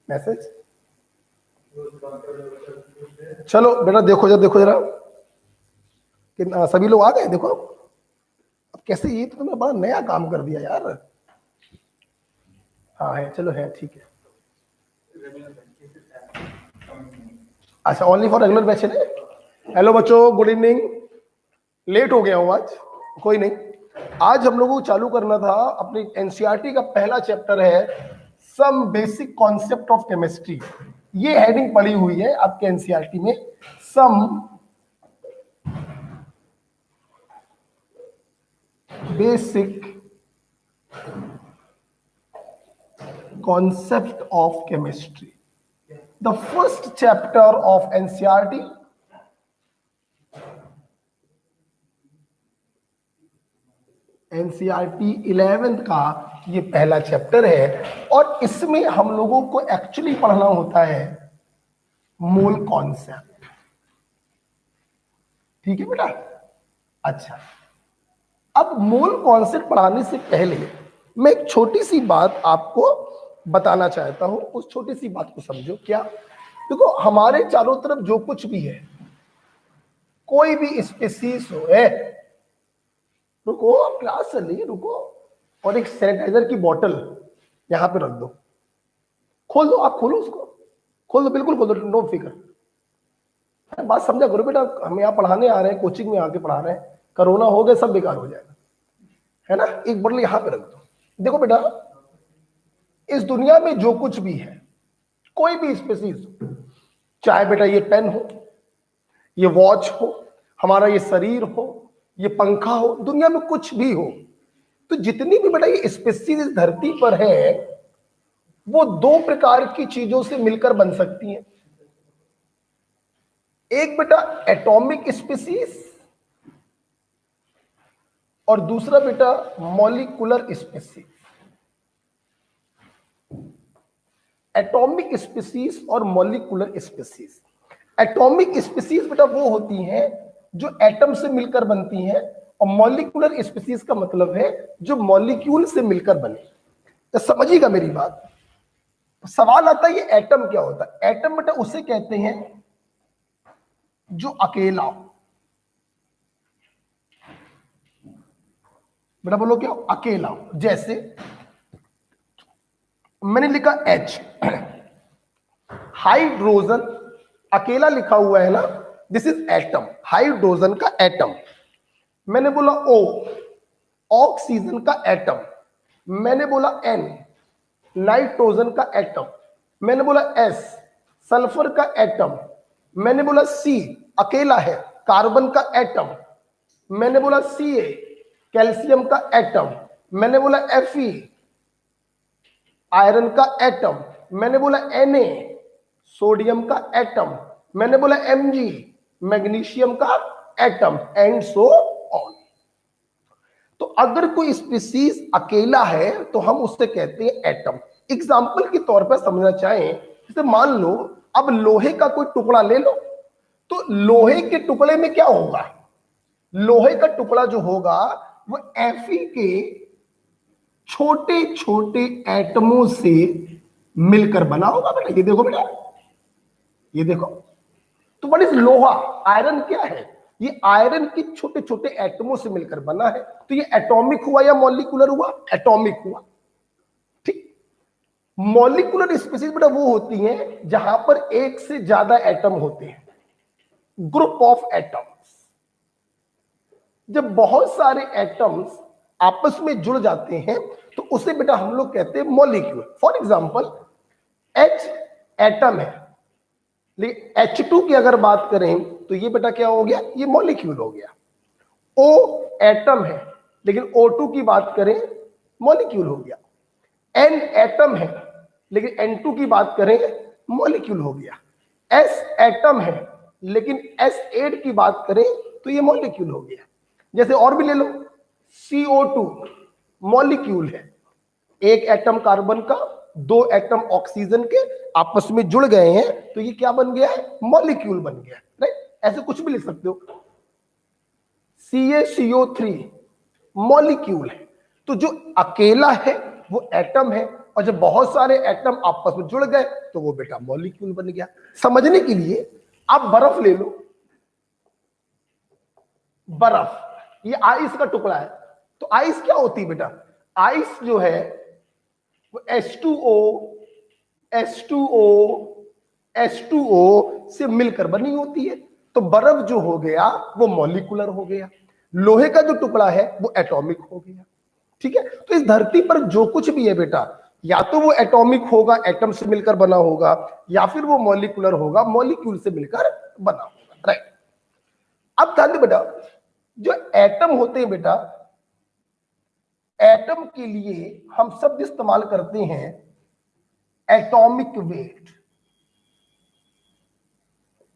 Message. चलो बेटा देखो जरा, देखो जरा कि सभी लोग आ गए। देखो अब कैसे, ये तो तुमने बड़ा नया काम कर दिया यार। हाँ है, चलो है, ठीक है। अच्छा, ओनली फॉर रेगुलर बैच है। हेलो बच्चों, गुड इवनिंग। लेट हो गया हूँ आज, कोई नहीं। आज हम लोगों को चालू करना था अपनी एनसीईआरटी का पहला चैप्टर है some basic concept of chemistry. ये हेडिंग पड़ी हुई है आपके एनसीईआरटी में, सम बेसिक concept of chemistry, the first chapter of NCERT, NCERT 11th का ये पहला चैप्टर है और इसमें हम लोगों को एक्चुअली पढ़ना होता है मोल कॉन्सेप्ट। ठीक है बेटा। अच्छा, अब मोल कॉन्सेप्ट पढ़ाने से पहले मैं एक छोटी सी बात आपको बताना चाहता हूं। उस छोटी सी बात को समझो। क्या? देखो, हमारे चारों तरफ जो कुछ भी है, कोई भी स्पीसीज हो है, रुको क्लास चल रही है, रुको, और एक सैनिटाइजर की बोतल यहां पे रख दो, खोल दो, आप खोलो उसको, खोल दो, बिल्कुल खोल दो, नो फिकर। बात समझा करो बेटा, हम यहाँ पढ़ाने आ रहे हैं, कोचिंग में आके पढ़ा रहे हैं, कोरोना हो गया सब बेकार हो जाएगा, है ना। एक बोतल यहां पे रख दो। देखो बेटा, इस दुनिया में जो कुछ भी है, कोई भी स्पीसीज, चाहे बेटा ये पेन हो, ये वॉच हो, हमारा ये शरीर हो, ये पंखा हो, दुनिया में कुछ भी हो, तो जितनी भी बेटा ये स्पीसीज इस धरती पर है, वो दो प्रकार की चीजों से मिलकर बन सकती हैं। एक बेटा एटॉमिक स्पीसीज और दूसरा बेटा मॉलिक्यूलर स्पीसीज। एटॉमिक स्पीसीज और मॉलिक्यूलर स्पीसीज। एटॉमिक स्पीसीज बेटा वो होती हैं जो एटम से मिलकर बनती हैं, और मॉलिक्यूलर स्पीसीज का मतलब है जो मॉलिक्यूल से मिलकर बने। तो समझिएगा मेरी बात। सवाल आता है ये एटम क्या होता है? एटम बेटा उसे कहते हैं जो अकेला हो। बेटा बोलो क्या? अकेला हो। जैसे मैंने लिखा H, हाइड्रोजन अकेला लिखा हुआ है ना, दिस इज एटम, हाइड्रोजन का एटम। मैंने बोला O, ऑक्सीजन का एटम। मैंने बोला N, नाइट्रोजन का एटम। मैंने बोला S, सल्फर का एटम। मैंने बोला C, अकेला है, कार्बन का एटम। मैंने बोला Ca, कैल्शियम का एटम। मैंने बोला Fe, आयरन का एटम। मैंने बोला Na, सोडियम का एटम। मैंने बोला Mg, मैग्नीशियम का एटम, एंड सो ऑन। तो अगर कोई स्पीसीज अकेला है तो हम उससे कहते हैं एटम। एग्जाम्पल के तौर पर समझना चाहें, जैसे मान लो अब लोहे का कोई टुकड़ा ले लो, तो लोहे के टुकड़े में क्या होगा? लोहे का टुकड़ा जो होगा वो Fe के छोटे छोटे एटमों से मिलकर बना होगा बेटा। ये देखो बेटा, ये देखो। तो व्हाट इज लोहा? आयरन क्या है? ये आयरन के छोटे छोटे एटमों से मिलकर बना है। तो ये एटॉमिक हुआ या मॉलिक्यूलर हुआ? एटॉमिक हुआ। ठीक। मॉलिक्यूलर स्पीसीज बेटा वो होती हैं जहां पर एक से ज्यादा एटम होते हैं, ग्रुप ऑफ एटम्स। जब बहुत सारे एटम्स आपस में जुड़ जाते हैं तो उसे बेटा हम लोग कहते हैं molecule. For example H atom है, लेकिन H2 की अगर बात करें तो ये बेटा क्या हो गया? ये मॉलिक्यूल हो गया। O एटम है, लेकिन O2 की बात करें मॉलिक्यूल हो गया। N एटम है, लेकिन N2 की बात करें मॉलिक्यूल हो गया। S एटम है, लेकिन S8 की बात करें तो ये मॉलिक्यूल हो गया। जैसे और भी ले लो, CO2 मॉलिक्यूल है, एक एटम कार्बन का, दो एटम ऑक्सीजन के आपस में जुड़ गए हैं तो ये क्या बन गया है? मॉलिक्यूल बन गया। राइट? ऐसे कुछ भी लिख सकते हो। CaCO3 मॉलिक्यूल है। तो जो अकेला है वो एटम है, और जब बहुत सारे एटम आपस में जुड़ गए तो वो बेटा मॉलिक्यूल बन गया। समझने के लिए आप बर्फ ले लो, बर्फ ये आइस का टुकड़ा है, तो आइस क्या होती है बेटा? आइस जो है वो H2O से मिलकर बनी होती है। तो बर्फ जो हो गया वो मॉलिकुलर हो गया, लोहे का जो टुकड़ा है वो एटॉमिक हो गया। ठीक है, तो इस धरती पर जो कुछ भी है बेटा, या तो वो एटॉमिक होगा, एटम से मिलकर बना होगा, या फिर वो मॉलिकुलर होगा, मॉलिक्यूल से मिलकर बना होगा। राइट। अब ध्यान दे बेटा, जो एटम होते हैं बेटा, एटम के लिए हम शब्द इस्तेमाल करते हैं एटॉमिक वेट।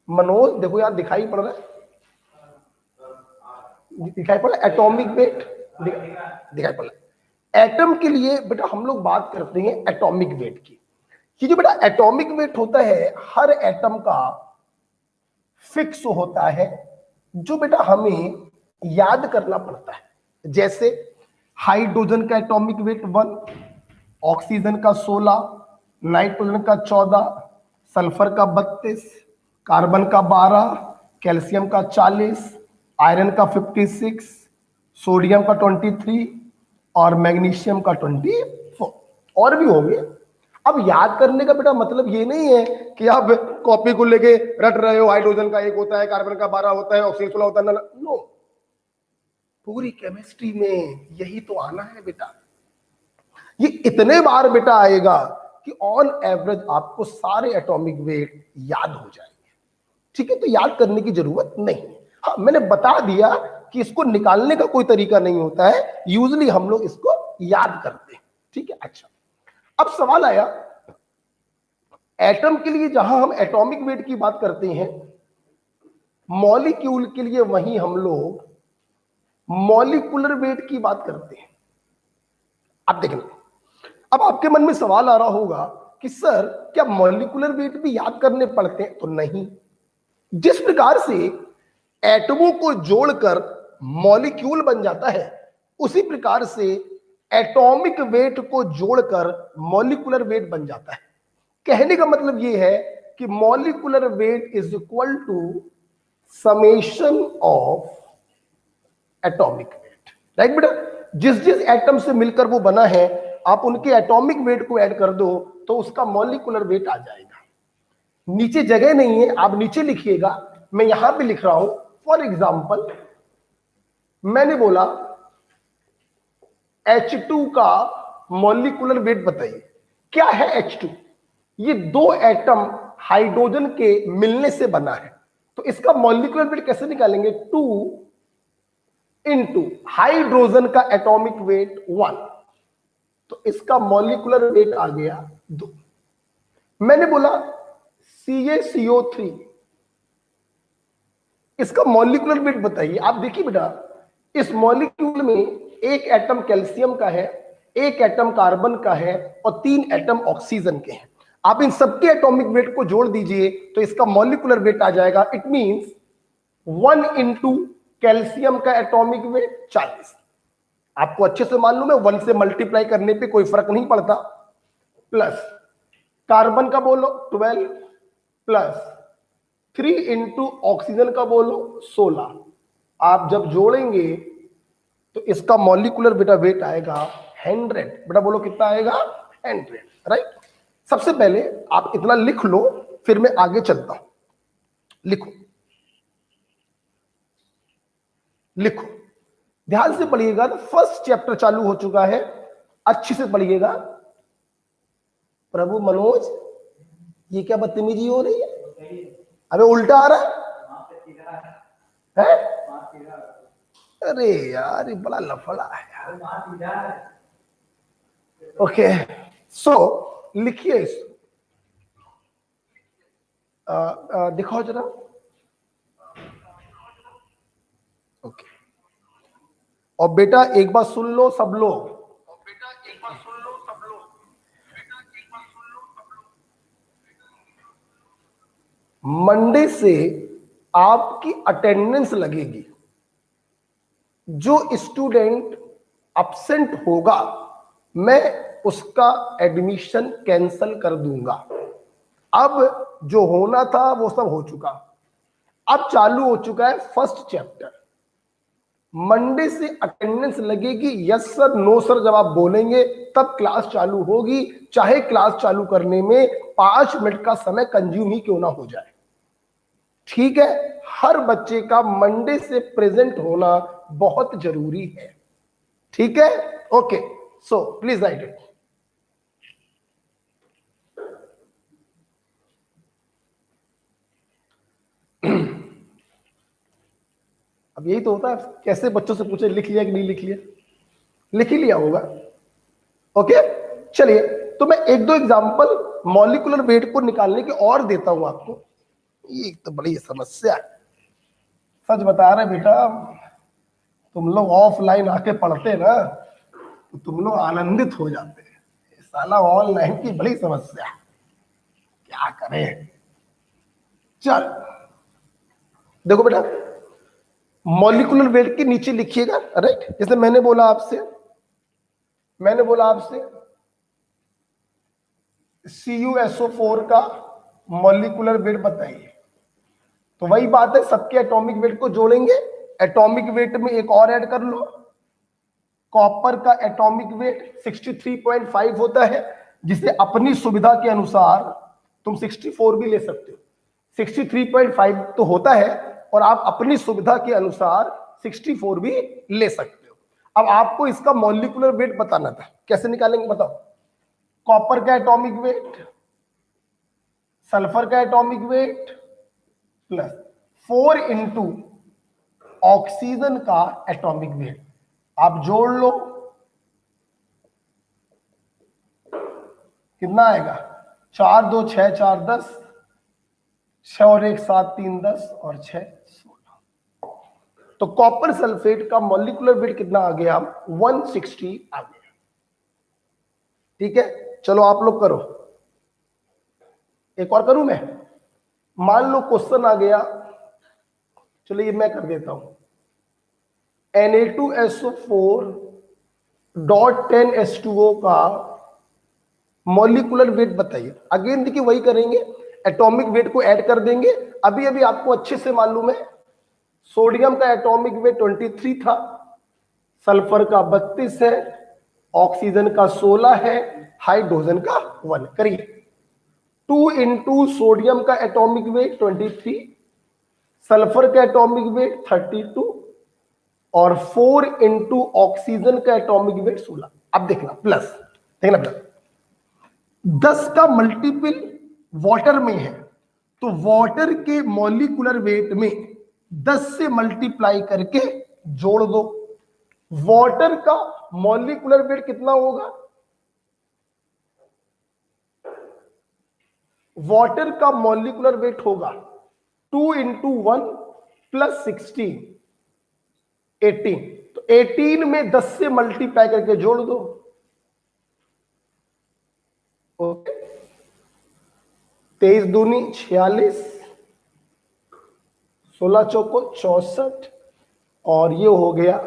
मनोज देखो यार, दिखाई पड़ रहा है, दिखाई पड़ रहा है एटॉमिक वेट, दिखाई पड़ रहा है। एटम के लिए बेटा हम लोग बात करते हैं एटॉमिक वेट की। ये जो बेटा एटॉमिक वेट होता है, हर एटम का फिक्स होता है, जो बेटा हमें याद करना पड़ता है। जैसे हाइड्रोजन का एटॉमिक वेट 1, ऑक्सीजन का 16, नाइट्रोजन का 14, सल्फर का 32, कार्बन का 12, कैल्शियम का 40, आयरन का 56, सोडियम का 23 और मैग्नीशियम का 24। और भी होंगे। अब याद करने का बेटा मतलब ये नहीं है कि आप कॉपी को लेके रट रहे हो, हाइड्रोजन का 1 होता है, कार्बन का 12 होता है, ऑक्सीजन 16 होता है। नो, पूरी केमिस्ट्री में यही तो आना है बेटा। ये इतने बार बेटा आएगा कि ऑन एवरेज आपको सारे एटॉमिक वेट याद हो जाएंगे। ठीक है, तो याद करने की जरूरत नहीं है। हाँ, मैंने बता दिया कि इसको निकालने का कोई तरीका नहीं होता है, यूजुअली हम लोग इसको याद करते हैं। ठीक है, अच्छा अब सवाल आया, एटम के लिए जहां हम एटॉमिक वेट की बात करते हैं, मॉलिक्यूल के लिए वहीं हम लोग मॉलिकुलर वेट की बात करते हैं। अब देखना, अब आपके मन में सवाल आ रहा होगा कि सर क्या मॉलिकुलर वेट भी याद करने पड़ते हैं? तो नहीं। जिस प्रकार से एटमों को जोड़कर मॉलिक्यूल बन जाता है, उसी प्रकार से एटॉमिक वेट को जोड़कर मॉलिकुलर वेट बन जाता है। कहने का मतलब यह है कि molecular weight is equal to summation of atomic weight. Right बेटा, जिस जिस एटम से मिलकर वो बना है, आप उनके एटॉमिक वेट को ऐड कर दो तो उसका मॉलिकुलर वेट आ जाएगा। नीचे जगह नहीं है, आप नीचे लिखिएगा, मैं यहां पे लिख रहा हूं। फॉर एग्जाम्पल मैंने बोला H2 का मॉलिकुलर वेट बताइए। क्या है H2? ये 2 एटम हाइड्रोजन के मिलने से बना है, तो इसका मॉलिकुलर वेट कैसे निकालेंगे? 2 इंटू हाइड्रोजन का एटॉमिक वेट 1, तो इसका मॉलिकुलर वेट आ गया 2। मैंने बोला CaCO3, इसका मॉलिकुलर वेट बताइए। आप देखिए बेटा, इस मॉलिक्यूल में एक एटम कैल्शियम का है, एक एटम कार्बन का है और 3 एटम ऑक्सीजन के हैं। आप इन सबके एटॉमिक वेट को जोड़ दीजिए तो इसका मॉलिकुलर वेट आ जाएगा। इट मींस 1 इंटू कैल्शियम का एटॉमिक वेट 40। आपको अच्छे से मालूम है 1 से मल्टीप्लाई करने पे कोई फर्क नहीं पड़ता। प्लस कार्बन का बोलो 12, प्लस 3 इंटू ऑक्सीजन का बोलो 16। आप जब जोड़ेंगे तो इसका मॉलिकुलर बेटा वेट आएगा 100। बेटा बोलो कितना आएगा? 100। राइट। सबसे पहले आप इतना लिख लो, फिर मैं आगे चलता हूं। लिखो लिखो, ध्यान से पढ़िएगा। फर्स्ट चैप्टर चालू हो चुका है, अच्छे से पढ़िएगा। प्रभु मनोज, ये क्या बदतमीजी हो रही है? अबे उल्टा आ रहा है? अरे यार, ये बड़ा लफड़ा है यार। ओके, सो लिखिए इसको, दिखाओ जरा। ओके, और बेटा एक बात सुन लो सब लोग, मंडे से आपकी अटेंडेंस लगेगी। जो स्टूडेंट एब्सेंट होगा, मैं उसका एडमिशन कैंसल कर दूंगा। अब जो होना था वो सब हो चुका। अब चालू हो चुका है फर्स्ट चैप्टर। मंडे से अटेंडेंस लगेगी, यस सर नो सर जब आप बोलेंगे तब क्लास चालू होगी, चाहे क्लास चालू करने में 5 मिनट का समय कंज्यूम ही क्यों ना हो जाए। ठीक है, हर बच्चे का मंडे से प्रेजेंट होना बहुत जरूरी है। ठीक है, okay, so please right it. अब यही तो होता है, कैसे बच्चों से पूछे लिख लिया कि नहीं लिख लिया, लिख ही लिया होगा। ओके, चलिए, तो मैं एक दो एग्जांपल मॉलिक्यूलर वेट को निकालने के और देता हूं आपको। ये तो बड़ी समस्या है, सच बता रहे बेटा, तुम लोग ऑफलाइन आके पढ़ते ना तो तुम लोग आनंदित हो जाते हैं। साला ऑनलाइन की बड़ी समस्या है, क्या करें। चल देखो बेटा, मॉलिक्यूलर वेट के नीचे लिखिएगा, राइट। जैसे मैंने बोला आपसे CuSO4 का मॉलिक्यूलर वेट बताइए, तो वही बात है, सबके एटॉमिक वेट को जोड़ेंगे, एटॉमिक वेट में एक और ऐड कर लो। कॉपर का एटॉमिक वेट 63.5 होता है, जिसे अपनी सुविधा के अनुसार तुम 64 भी ले सकते हो। 63.5 तो होता है और आप अपनी सुविधा के अनुसार 64 भी ले सकते हो। अब आपको इसका मॉलिक्यूलर वेट बताना था, कैसे निकालेंगे बताओ। कॉपर का एटॉमिक वेट, सल्फर का atomic weight plus 4 into oxygen का एटॉमिक वेट, आप जोड़ लो, कितना आएगा, 4 2 6 4 10, 6 और 1 7 3 10 और 6 16। तो कॉपर सल्फेट का मॉलिक्यूलर वेट कितना आ गया, 160 आ गया। ठीक है, चलो आप लोग करो, एक और करूं मैं। मान लो क्वेश्चन आ गया, चलो ये मैं कर देता हूं, Na2SO4 डॉट 10H2O का मॉलिक्यूलर वेट बताइए। अगेन देखिए वही करेंगे, एटॉमिक वेट को ऐड कर देंगे। अभी अभी आपको अच्छे से मालूम है, सोडियम का एटॉमिक वेट 23 था, सल्फर का 32 है, ऑक्सीजन का 16 है, हाइड्रोजन का 1। करिए, 2 इंटू सोडियम का एटॉमिक वेट 23, सल्फर का एटॉमिक वेट 32 और 4 इंटू ऑक्सीजन का एटॉमिक वेट 16। अब देखना प्लस, देखना प्लस, 10 का मल्टीपल वाटर में है, तो वाटर के मॉलिक्यूलर वेट में 10 से मल्टीप्लाई करके जोड़ दो। वाटर का मॉलिक्यूलर वेट कितना होगा, वाटर का मॉलिक्यूलर वेट होगा 2 इंटू 1 प्लस 16, 18। तो 18 में 10 से मल्टीप्लाई करके जोड़ दो। ओके, 23 दूनी 46, 16 चौको 64 और ये हो गया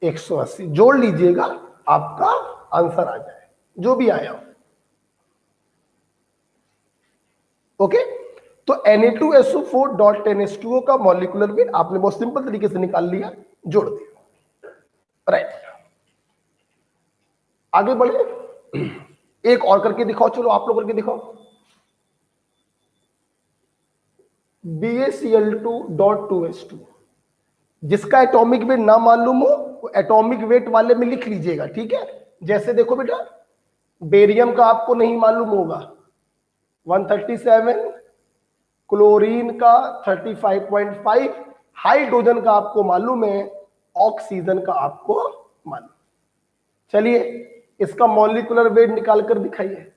180। जोड़ लीजिएगा, आपका आंसर आ जाए जो भी आया हो। ओके, तो Na2SO4.10H2O का मॉलिक्यूलर वेट आपने बहुत सिंपल तरीके से निकाल लिया, जोड़ दिया, राइट। आगे बढ़े, एक और करके दिखाओ, चलो आप लोग करके दिखाओ। BaCl2.2H2, जिसका एटॉमिक वेट ना मालूम हो वो एटॉमिक वेट वाले में लिख लीजिएगा। ठीक है, जैसे देखो बेटा, बेरियम का आपको नहीं मालूम होगा 137, क्लोरीन का 35.5, हाइड्रोजन का आपको मालूम है, ऑक्सीजन का आपको मालूम। चलिए इसका मॉलिक्यूलर वेट निकाल कर दिखाइए,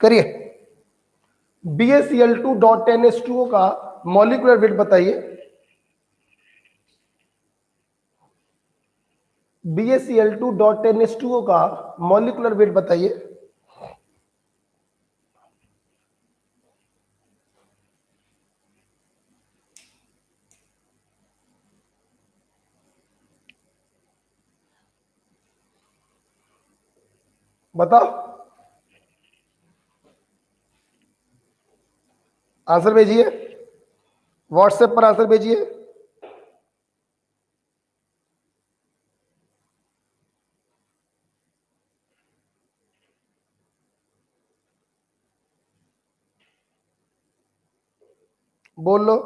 करिए। BaCl2.10H2O का मॉलिक्यूलर वेट बताइए। BaCl2.10H2O का मॉलिक्यूलर वेट बताइए। बताओ, आंसर भेजिए, व्हाट्सएप पर आंसर भेजिए। बोल लो।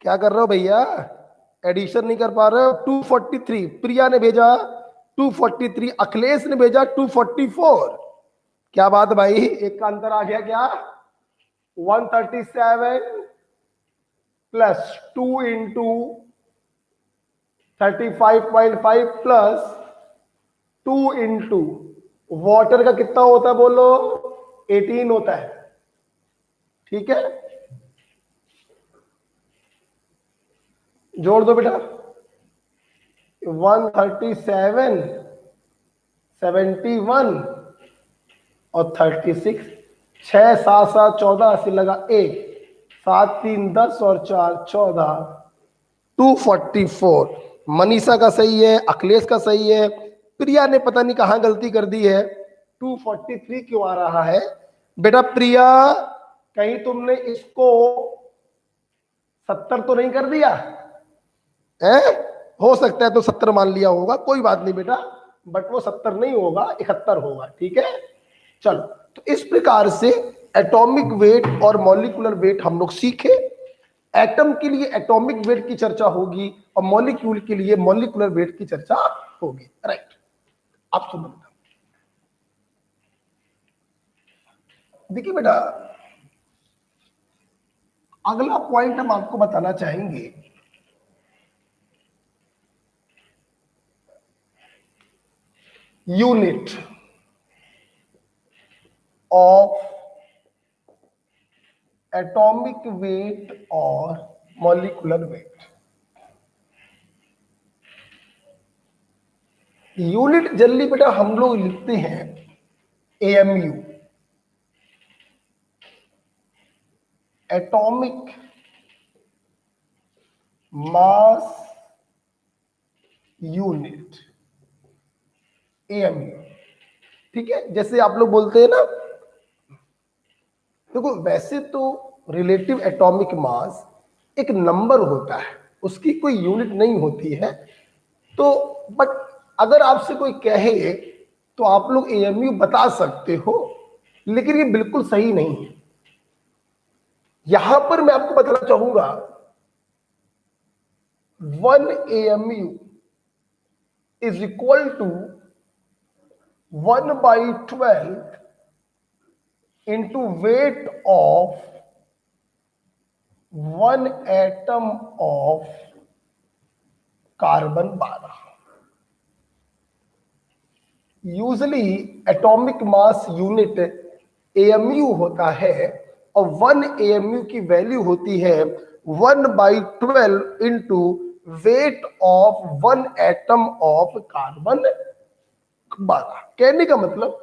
क्या कर रहे हो भैया, एडिशन नहीं कर पा रहे हो? 243 प्रिया ने भेजा, 243 अखिलेश ने भेजा 244। क्या बात भाई, एक का अंतर आ गया क्या? 137 plus 2 into 35.5 plus 2 into water का कितना होता है बोलो? 18 होता है। ठीक है, जोड़ दो बेटा। 137, 71 और 36, 6 7 7 14, 80 लगा 1, 7 3 10 और 4 14, 244। मनीषा का सही है, अखिलेश का सही है, प्रिया ने पता नहीं कहां गलती कर दी है। 243 क्यों आ रहा है बेटा? प्रिया कहीं तुमने इसको 70 तो नहीं कर दिया है? हो सकता है तो 70 मान लिया होगा, कोई बात नहीं बेटा, बट वो 70 नहीं होगा, 71 होगा। ठीक है, चलो। तो इस प्रकार से एटॉमिक वेट और मॉलिक्यूलर वेट हम लोग सीखे। एटम के लिए एटॉमिक वेट की चर्चा होगी और मॉलिक्यूल के लिए मॉलिक्यूलर वेट की चर्चा होगी। राइट, आप सुनो बेटा। देखिए बेटा, अगला पॉइंट हम आपको बताना चाहेंगे, यूनिट ऑफ एटॉमिक वेट और मॉलिक्यूलर वेट। यूनिट जनरली बेटा हम लोग लिखते हैं AMU, atomic mass unit, AMU. ठीक है, जैसे आप लोग बोलते हैं ना, देखो वैसे तो रिलेटिव एटॉमिक मास एक नंबर होता है, उसकी कोई यूनिट नहीं होती है। तो बट अगर आपसे कोई कहे तो आप लोग एएमयू बता सकते हो, लेकिन ये बिल्कुल सही नहीं है। यहां पर मैं आपको बताना चाहूंगा 1 AMU is equal to 1/12 into weight of 1 atom of carbon 12। Usually atomic mass unit AMU होता है और 1 एएमयू की वैल्यू होती है 1/12 into weight of 1 atom of carbon 12। कहने का मतलब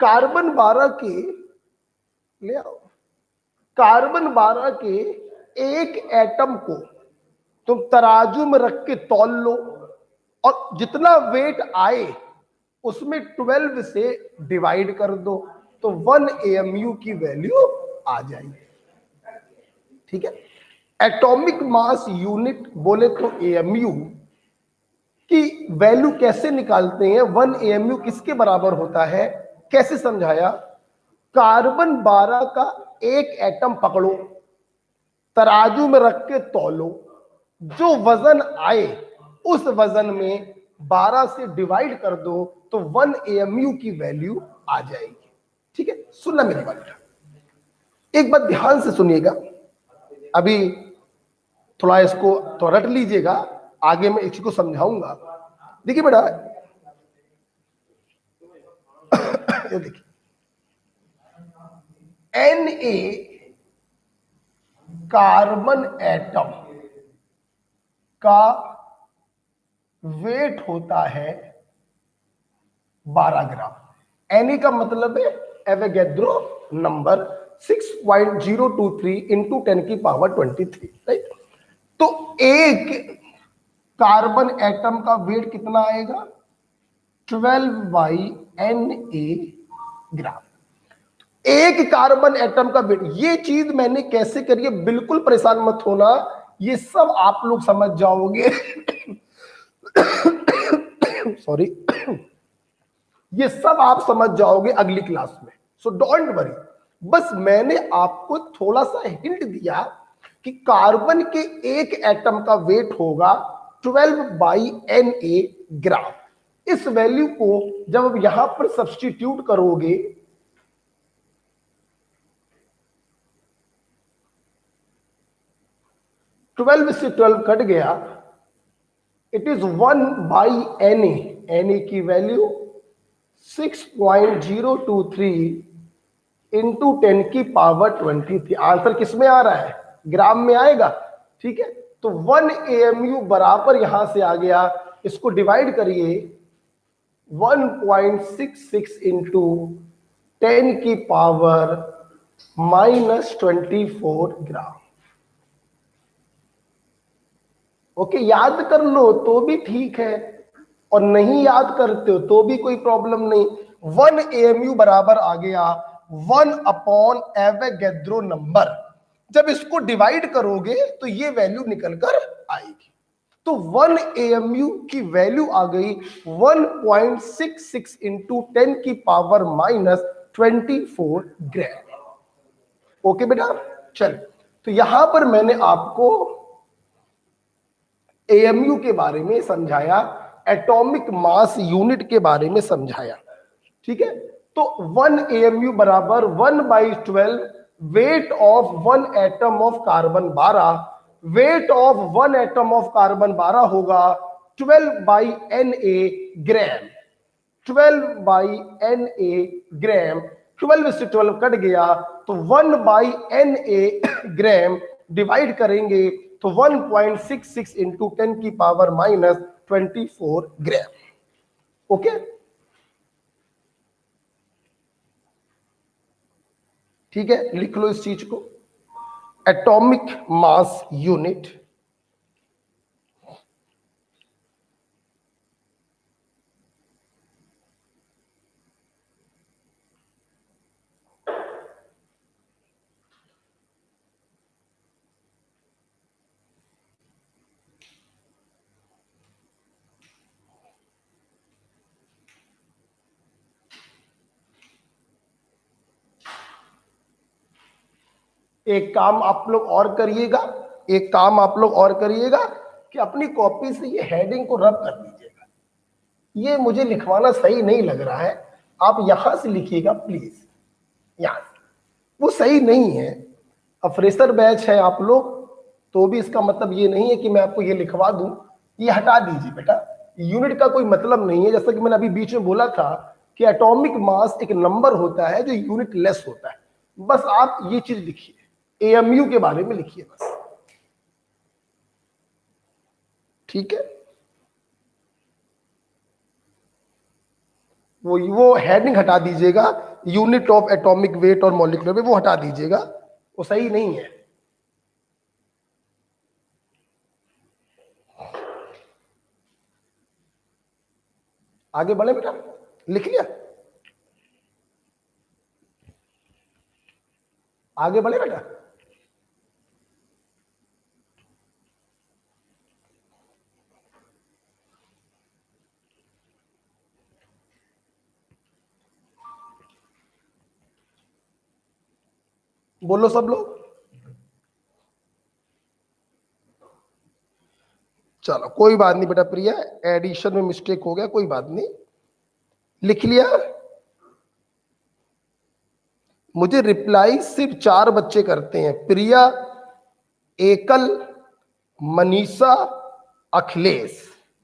कार्बन 12 के, ले आओ, कार्बन 12 के एक एटम को तुम तराजू में रख के तौल लो और जितना वेट आए उसमें 12 से डिवाइड कर दो, तो 1 एएमयू की वैल्यू आ जाएगी। ठीक है, एटॉमिक मास यूनिट बोले तो एएमयू की वैल्यू कैसे निकालते हैं? 1 एएमयू किसके बराबर होता है, कैसे समझाया? कार्बन 12 का एक एटम पकड़ो, तराजू में रख के तौलो, जो वजन आए उस वजन में 12 से डिवाइड कर दो, तो 1 एएमयू की वैल्यू आ जाएगी। ठीक है, सुनना मेरी बात, एक बात ध्यान से सुनिएगा, अभी थोड़ा इसको तो रट लीजिएगा, आगे मैं इसको समझाऊंगा। देखिए बेटा, ये देखिए Na कार्बन एटम का वेट होता है 12 ग्राम। Na का मतलब है एवोगैड्रो नंबर 6.023 इंटू 10 की पावर 23, राइट। तो एक कार्बन एटम का वेट कितना आएगा? 12/Na ग्राम। एक कार्बन एटम का वेट, ये चीज मैंने कैसे करी है बिल्कुल परेशान मत होना, ये सब आप लोग समझ जाओगे। सॉरी, ये सब आप समझ जाओगे अगली क्लास में, सो डोंट वरी। बस मैंने आपको थोड़ा सा हिंट दिया कि कार्बन के एक एटम का वेट होगा 12/Na ग्राम। इस वैल्यू को जब आप यहां पर सब्स्टिट्यूट करोगे, ट्वेल्व से 12 कट गया, इट इज 1/Na। Na की वैल्यू 6.023 इंटू 10 की पावर 23। आंसर किस में आ रहा है? ग्राम में आएगा, ठीक है। तो 1 AMU बराबर यहां से आ गया, इसको डिवाइड करिए 1.66 इंटू 10 की पावर -24 ग्राम। ओके, याद कर लो तो भी ठीक है, और नहीं याद करते हो तो भी कोई प्रॉब्लम नहीं। 1 AMU बराबर आ गया 1/एवोगैड्रो नंबर। जब इसको डिवाइड करोगे तो ये वैल्यू निकल कर आएगी। तो 1 AMU की वैल्यू आ गई 1.66 इंटू 10 की पावर -24 ग्राम। ओके बेटा, चल। तो यहां पर मैंने आपको AMU के बारे में समझाया, एटॉमिक मास यूनिट के बारे में समझाया, ठीक है। तो 1 AMU बराबर 1/12 weight of 1 atom of carbon 12। Weight of 1 atom of carbon 12 होगा 12/Na ग्राम। 12/Na ग्राम, 12 से 12 कट गया तो 1/Na ग्राम डिवाइड करेंगे तो 1.66 इंटू 10 की पावर -24 ग्राम। ओके, ठीक है, लिख लो इस चीज को, एटॉमिक मास यूनिट। एक काम आप लोग और करिएगा, एक काम आप लोग और करिएगा कि अपनी कॉपी से ये हेडिंग को रब कर दीजिएगा। ये मुझे लिखवाना सही नहीं लग रहा है, आप यहां से लिखिएगा प्लीज, यहां से। वो सही नहीं है। अब फ्रेशर बैच है आप लोग, तो भी इसका मतलब ये नहीं है कि मैं आपको ये लिखवा दूं। ये हटा दीजिए बेटा, यूनिट का कोई मतलब नहीं है। जैसा कि मैंने अभी बीच में बोला था कि एटॉमिक मास एक नंबर होता है जो यूनिट लेस होता है। बस आप ये चीज लिखिए, AMU के बारे में लिखिए बस, ठीक है। वो हेडिंग हटा दीजिएगा, यूनिट ऑफ एटॉमिक वेट और मॉलिक्यूलर वेट, वो हटा दीजिएगा, वो सही नहीं है। आगे बढ़े बेटा, लिख लिया? आगे बढ़े बेटा। बोलो सब लोग। चलो कोई बात नहीं बेटा प्रिया, एडिशन में मिस्टेक हो गया, कोई बात नहीं, लिख लिया। मुझे रिप्लाई सिर्फ 4 बच्चे करते हैं, प्रिया, एकल, मनीषा, अखिलेश,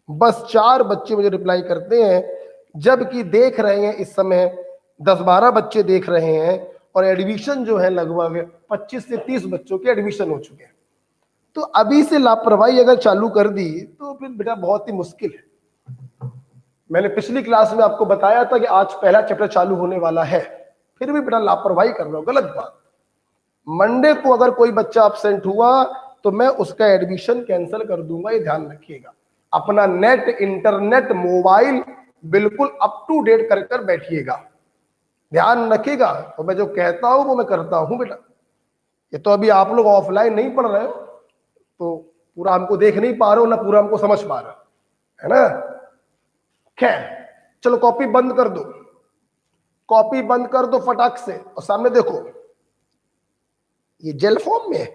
बस 4 बच्चे मुझे रिप्लाई करते हैं। जबकि देख रहे हैं इस समय 10-12 बच्चे देख रहे हैं, और एडमिशन जो है लगभग 25 से 30 बच्चों के एडमिशन हो चुके हैं। तो अभी से लापरवाही अगर चालू कर दी तो फिर बेटा बहुत ही मुश्किल है। मैंने पिछली क्लास में आपको बताया था कि आज पहला चैप्टर चालू होने वाला है, फिर भी बेटा लापरवाही कर रहे हो, गलत बात। मंडे को अगर कोई बच्चा एब्सेंट हुआ तो मैं उसका एडमिशन कैंसिल कर दूंगा, ये ध्यान रखिएगा। अपना नेट, इंटरनेट, मोबाइल बिल्कुल अप टू डेट कर कर बैठिएगा, ध्यान रखिएगा। तो मैं जो कहता हूं वो मैं करता हूं बेटा। ये तो अभी आप लोग ऑफलाइन नहीं पढ़ रहे हो तो पूरा हमको देख नहीं पा रहे हो ना पूरा हमको समझ पा रहे हो, है ना। खैर चलो कॉपी बंद कर दो, कॉपी बंद कर दो फटाक से, और सामने देखो ये जेल फॉर्म में है?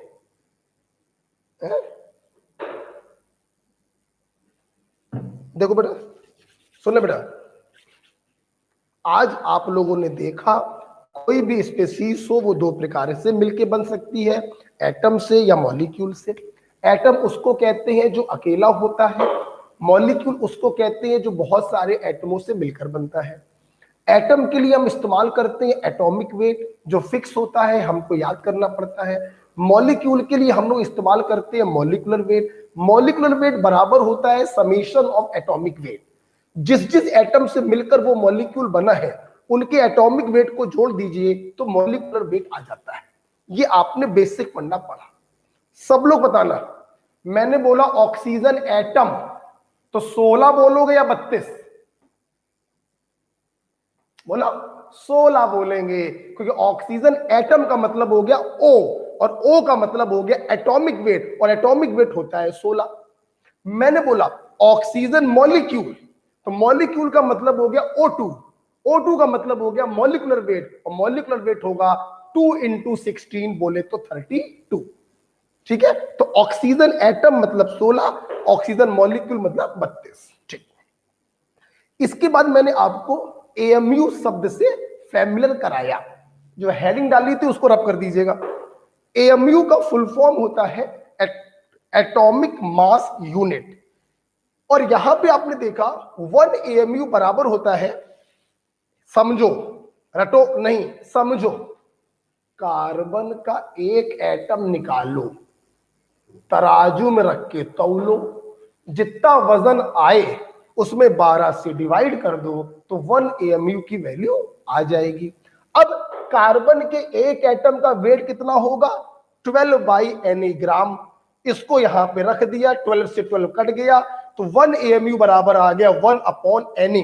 देखो बेटा, सुन बेटा, आज आप लोगों ने देखा कोई भी स्पीशीज हो वो दो प्रकार से मिलके बन सकती है, एटम से या मॉलिक्यूल से। एटम उसको कहते हैं जो अकेला होता है, मॉलिक्यूल उसको कहते हैं जो बहुत सारे एटमों से मिलकर बनता है। एटम के लिए हम इस्तेमाल करते हैं एटॉमिक वेट जो फिक्स होता है, हमको याद करना पड़ता है। मॉलिक्यूल के लिए हम लोग इस्तेमाल करते हैं मॉलिक्यूलर वेट। मॉलिक्यूलर वेट बराबर होता है समेशन ऑफ एटॉमिक वेट। जिस जिस एटम से मिलकर वो मॉलिक्यूल बना है उनके एटॉमिक वेट को जोड़ दीजिए तो मॉलिक्यूलर वेट आ जाता है। ये आपने बेसिक पढ़ना पड़ा। सब लोग बताना, मैंने बोला ऑक्सीजन एटम तो 16 बोलोगे या 32? बोला 16 बोलेंगे, क्योंकि ऑक्सीजन एटम का मतलब हो गया O और O का मतलब हो गया एटॉमिक वेट, और एटॉमिक वेट होता है 16। मैंने बोला ऑक्सीजन मॉलिक्यूल तो मॉलिक्यूल का मतलब हो गया O2, O2 का मतलब हो गया मॉलिक्यूलर वेट, और मॉलिक्यूलर वेट होगा 2 × 16 बोले तो 32। ठीक है, तो ऑक्सीजन एटम मतलब 16, ऑक्सीजन मॉलिक्यूल मतलब 32। ठीक, इसके बाद मैंने आपको एएमयू शब्द से फैमिलियर कराया, जो हेडिंग डाली थी उसको रब कर दीजिएगा। एएमयू का फुल फॉर्म होता है एटॉमिक मास यूनिट, और यहां पे आपने देखा 1 एएमयू बराबर होता है, समझो, रटो नहीं, समझो, कार्बन का एक एटम निकालो, तराजू में रख के तौलो, जितना वजन आए उसमें 12 से डिवाइड कर दो तो 1 एएमयू की वैल्यू आ जाएगी। अब कार्बन के एक एटम का वेट कितना होगा? 12/Na ग्राम। इसको यहां पे रख दिया, 12 से 12 कट गया तो 1 एएमयू बराबर आ गया 1/Na।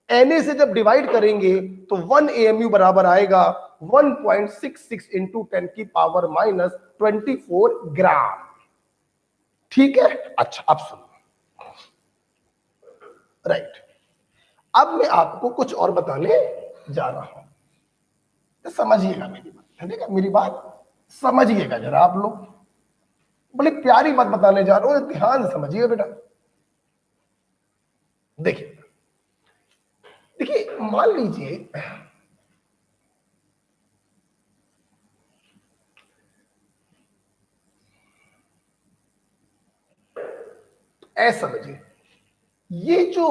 Na से जब डिवाइड करेंगे तो 1 एएमयू बराबर आएगा 1.66 × 10⁻⁻24 ग्राम। ठीक है, अच्छा अब सुनो, राइट, अब मैं आपको कुछ और बताने जा रहा हूं, तो समझिएगा मेरी बात, ठीक है, मेरी बात समझिएगा जरा। आप लोग बड़ी प्यारी बात बताने जा रहा हूं, ध्यान से समझिएगा बेटा। देखिए देखिए, मान लीजिए ऐसा समझिए, ये जो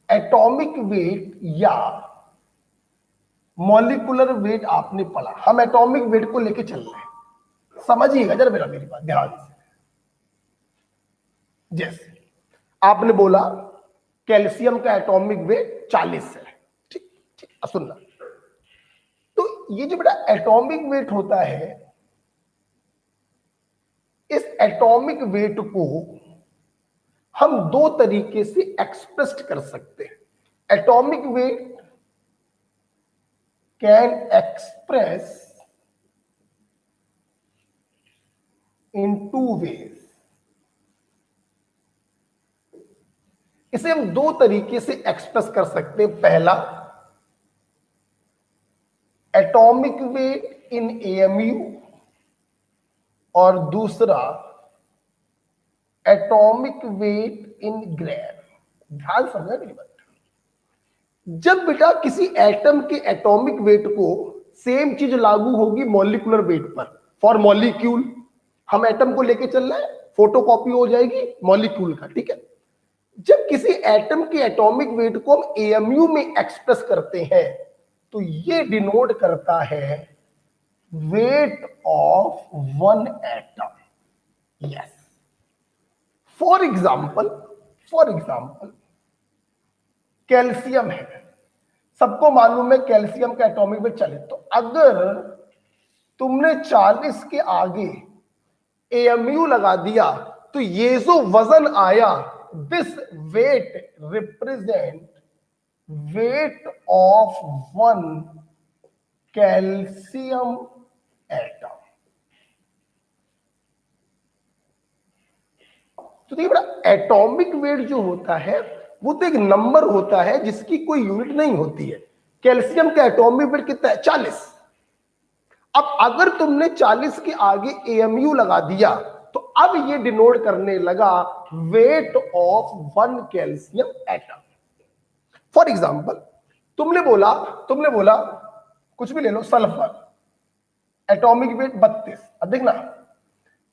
एटॉमिक वेट या मॉलिक्यूलर वेट आपने पढ़ा, हम एटॉमिक वेट को लेके चल रहे हैं, समझिएगा जरा मेरा, मेरी बात ध्यान से। जैसे आपने बोला कैल्शियम का एटॉमिक वेट 40 है, ठीक ठीक, अब सुनना, तो ये जो बेटा एटॉमिक वेट होता है, इस एटॉमिक वेट को हम दो तरीके से एक्सप्रेस कर सकते हैं। Atomic weight can express in 2 ways। इसे हम दो तरीके से एक्सप्रेस कर सकते हैं। पहला, एटॉमिक वेट इन एएमयू, और दूसरा एटॉमिक वेट इन ग्राम। ध्यान समझना मेरी बात। जब बेटा किसी एटम के एटॉमिक वेट को सेम चीज लागू होगी मॉलिक्यूलर वेट पर, फॉर मॉलिक्यूल, हम एटम को लेके चल रहे हैं, फोटोकॉपी हो जाएगी मॉलिक्यूल का, ठीक है। जब किसी एटम के एटॉमिक वेट को हम एएमयू में एक्सप्रेस करते हैं तो ये डिनोट करता है weight of 1 atom. Yes, for example calcium है, सबको मालूम है कैल्शियम का एटॉमिक वेट 40। तो अगर तुमने 40 के आगे AMU लगा दिया तो ये जो वजन आया, this weight represent weight of one calcium atom. तो देखिए बेटा, एटॉमिक वेट जो होता है वो तो एक नंबर होता है जिसकी कोई यूनिट नहीं होती है। कैल्शियम का एटॉमिक वेट कितना है? 40। अब अगर तुमने 40 के आगे AMU लगा दिया तो अब ये डिनोट करने लगा wait of one calcium atom. For example तुमने बोला कुछ भी ले लो, सल्फर, एटॉमिक वेट 32। अब देखना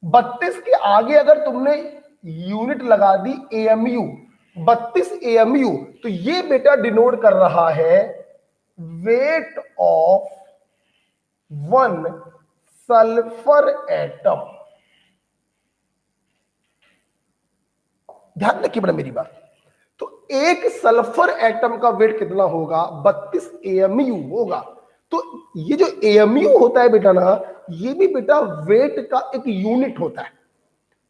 32 के आगे अगर तुमने यूनिट लगा दी AMU, 32 AMU, तो ये बेटा डिनोट कर रहा है wait of one sulphur atom. ध्यान रखिए बेटा मेरी बात। तो एक सल्फर एटम का वेट कितना होगा? 32 AMU होगा। तो ये जो AMU होता है बेटा ना, ये भी बेटा वेट का एक यूनिट होता है।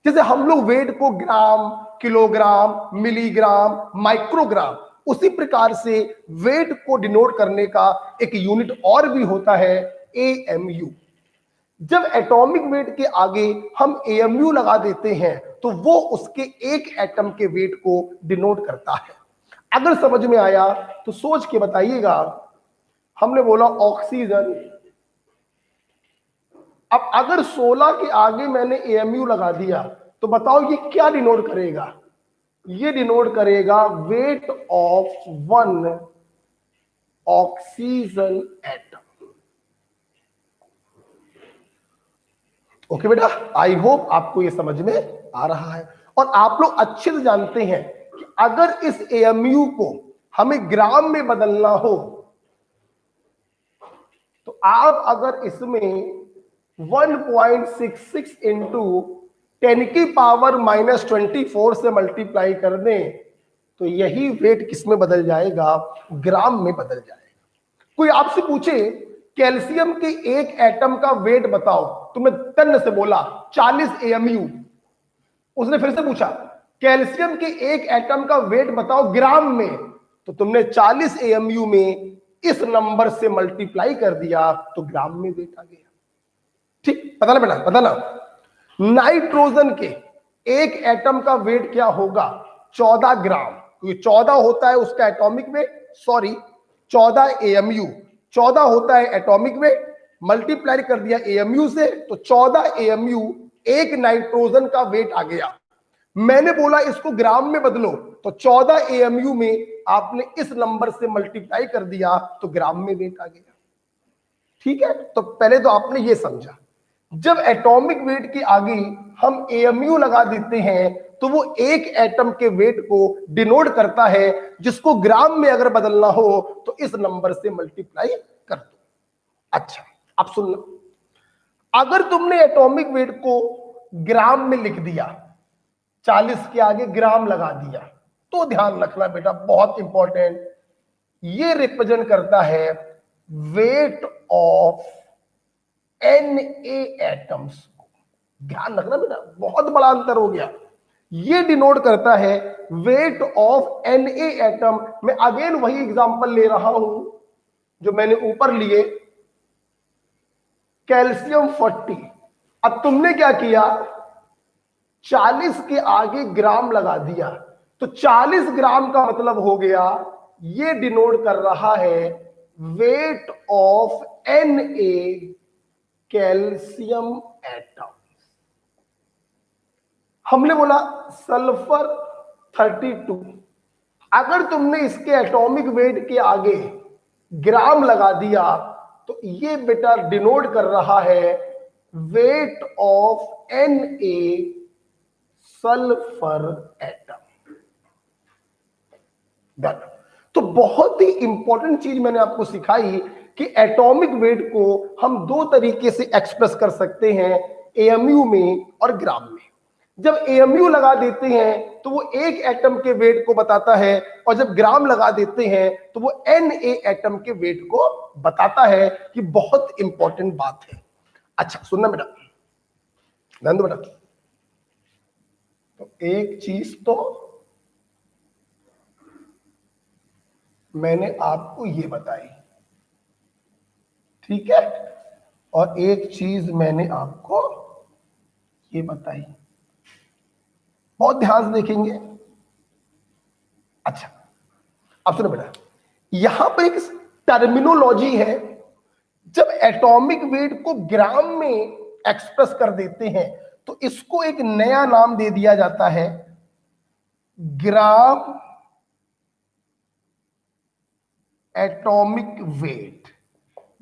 जैसे हम लोग वेट को ग्राम, किलोग्राम, मिलीग्राम, माइक्रोग्राम, उसी प्रकार से वेट को डिनोट करने का एक यूनिट और भी होता है AMU। जब एटॉमिक वेट के आगे हम AMU लगा देते हैं तो वो उसके एक एटम के वेट को डिनोट करता है। अगर समझ में आया तो सोच के बताइएगा। हमने बोला ऑक्सीजन, अब अगर 16 के आगे मैंने AMU लगा दिया तो बताओ ये क्या डिनोट करेगा? ये डिनोट करेगा wait of one oxygen atom. Okay बेटा, आई होप आपको ये समझ में आ रहा है। और आप लोग अच्छे से जानते हैं कि अगर इस AMU को हमें ग्राम में बदलना हो तो आप अगर इसमें 1.66 इंटू 10 की पावर -24 से मल्टीप्लाई कर दें तो यही वेट किस में बदल जाएगा? ग्राम में बदल जाएगा। कोई आपसे पूछे कैल्शियम के एक एटम का वेट बताओ, तुमने तन से बोला 40 AMU। उसने फिर से पूछा कैल्शियम के एक एटम का वेट बताओ ग्राम में, तो तुमने 40 AMU में इस नंबर से मल्टीप्लाई कर दिया तो ग्राम में वेट आ गया। ठीक, पता ना बेटा, पता ना। नाइट्रोजन के एक एटम का वेट क्या होगा? 14 ग्राम, क्योंकि 14 होता है उसका एटॉमिक वेट, सॉरी 14 AMU, 14 होता है एटॉमिक वेट, मल्टीप्लाई कर दिया AMU से तो 14 AMU एक नाइट्रोजन का वेट आ गया। मैंने बोला इसको ग्राम में बदलो तो 14 AMU में आपने इस नंबर से मल्टीप्लाई कर दिया तो ग्राम में वेट आ गया। ठीक है, तो पहले तो आपने ये समझा। जब एटॉमिक वेट के आगे हम AMU लगा देते हैं तो वो एक एटम के वेट को डिनोट करता है, जिसको ग्राम में अगर बदलना हो तो इस नंबर से मल्टीप्लाई कर दो। अच्छा, अब सुनना, अगर तुमने एटॉमिक वेट को ग्राम में लिख दिया, 40 के आगे ग्राम लगा दिया, तो ध्यान रखना बेटा, बहुत इंपॉर्टेंट, ये रिप्रेजेंट करता है वेट ऑफ Na एटम्स को। ध्यान रखना बेटा, बहुत बड़ा अंतर हो गया। ये डिनोट करता है वेट ऑफ Na एटम। मैं अगेन वही एग्जांपल ले रहा हूं जो मैंने ऊपर लिए, कैल्शियम 40। अब तुमने क्या किया, 40 के आगे ग्राम लगा दिया, तो 40 ग्राम का मतलब हो गया ये डिनोट कर रहा है weight of Na calcium atom. हमने बोला सल्फर 32, अगर तुमने इसके एटॉमिक वेट के आगे ग्राम लगा दिया तो ये बेटा डिनोट कर रहा है weight of Na sulphur atom. तो बहुत ही इंपॉर्टेंट चीज मैंने आपको सिखाई कि एटॉमिक वेट को हम दो तरीके से एक्सप्रेस कर सकते हैं, AMU में और ग्राम में। जब एएमयू लगा देते हैं तो वो एक एटम के वेट को बताता है, और जब ग्राम लगा देते हैं तो वो Na एटम के वेट को बताता है, कि बहुत इंपॉर्टेंट बात है। अच्छा सुनना बेटा, ध्यान दो बेटा। तो एक चीज तो मैंने आपको ये बताई, ठीक है, और एक चीज मैंने आपको ये बताई, बहुत ध्यान से देखेंगे। अच्छा अब सुनो बेटा, यहां पर एक टर्मिनोलॉजी है, जब एटॉमिक वेट को ग्राम में एक्सप्रेस कर देते हैं तो इसको एक नया नाम दे दिया जाता है, ग्राम एटॉमिक वेट।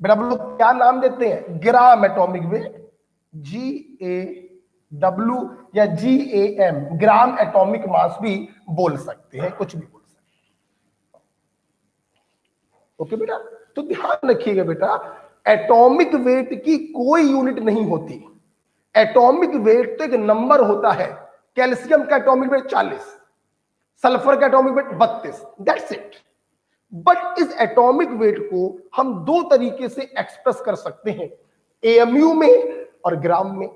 बेटा हम लोग क्या नाम देते हैं? ग्राम एटॉमिक वेट, GAW या GAM, ग्राम एटॉमिक मास भी बोल सकते हैं, कुछ भी बोल सकते हैं। ओके बेटा, तो ध्यान रखिएगा बेटा, एटॉमिक वेट की कोई यूनिट नहीं होती। एटॉमिक वेट तो एक नंबर होता है। कैल्शियम का एटॉमिक वेट 40, सल्फर का atomic weight 32, that's it. But इस एटॉमिक वेट को हम दो तरीके से एक्सप्रेस कर सकते हैं, एएमयू में और ग्राम में।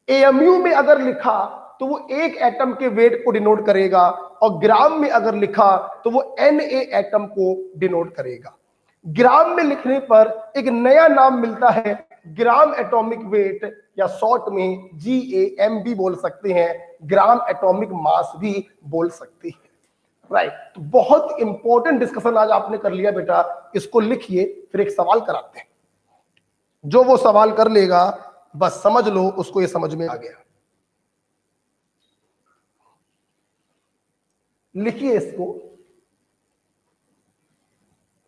एएमयू में अगर लिखा तो वो एक एटम के वेट को डिनोट करेगा, और ग्राम में अगर लिखा तो वो Na एटम को डिनोट करेगा। ग्राम में लिखने पर एक नया नाम मिलता है, ग्राम एटॉमिक वेट, या शॉर्ट में GAM भी बोल सकते हैं, ग्राम एटॉमिक मास भी बोल सकते हैं। राइट, तो बहुत इंपॉर्टेंट डिस्कशन आज आपने कर लिया बेटा, इसको लिखिए, फिर एक सवाल कराते हैं। जो वो सवाल कर लेगा बस समझ लो उसको ये समझ में आ गया। लिखिए इसको,